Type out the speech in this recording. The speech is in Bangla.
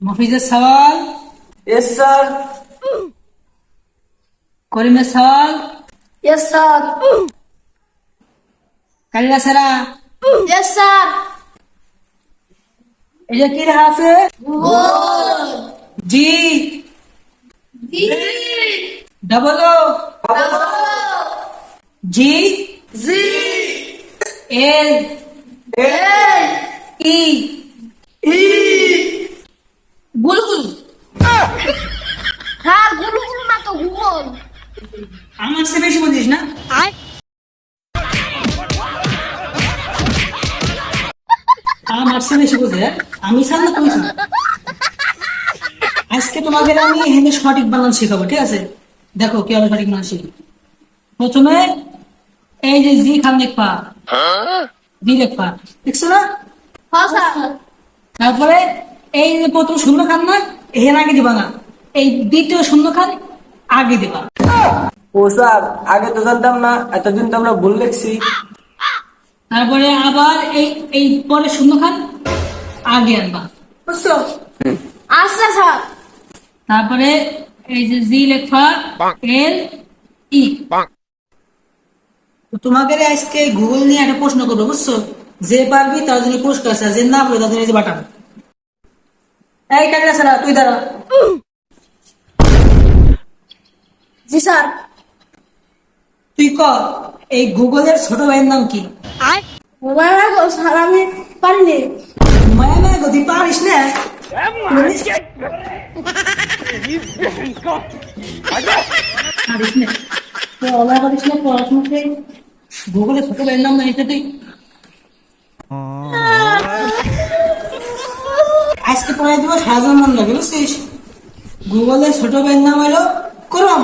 মফিজের সওয়াল, यस सर। করিমের সওয়াল, यस सर। কালিলা সারা। Yes sir. এই যে কি লেখা আছে? गोल। G G. Double O G G. L L. E E. গুলগুল। हाँ गुलु गुलु ना तो गोल। আমার সে বেশি বুঝিস না। আমার সে বেশি বুঝে আমি সাল না তুমি সাল। আজকে তোমাদের আমি এখানে সঠিক বানান শেখাবো, ঠিক আছে? দেখো কিভাবে সঠিক বানান শিখি। প্রথমে এই যে জি খান লিখবা, জি লিখবা, দেখছো না? हाँ सर। তারপরে এই যে প্রথম শূন্য খান না, এখানে আগে দিবা না, এই দ্বিতীয় শূন্য খান আগে দিবা। ओ सर आगे तो जानताम ना, এতদিন তো আমরা ভুল লিখছি। তারপরে আবার এই এই পরে শূন্য খান আগে আনবা, বুঝছো? आस्था सर। তারপরে এই যে জি লেখা এল ই। তো তোমাকে আজকে গুগল নিয়ে একটা প্রশ্ন করবো, বুঝছো? যে পারবি তার জন্য পুরস্কার আছে, আর যে না পারবে তার জন্য এই যে বাটাম। এই কাজটা ছাড়া তুই দাঁড়া। जी सर। তুই ক, এই গুগলের ছোট ভাইয়ের নাম কি? मोबाइल को सर আমি পারিনি। মায়া মায়া গতি পারিস না? পারিস না তো অলা পারিস না পড়াশোনাতে। গুগলের ছোট ভাইয়ের নাম না এটা তুই আজকে পড়াই দিব, সারাজন মন লাগে, বুঝছিস? গুগলের ছোট ভাইয়ের নাম হলো করম।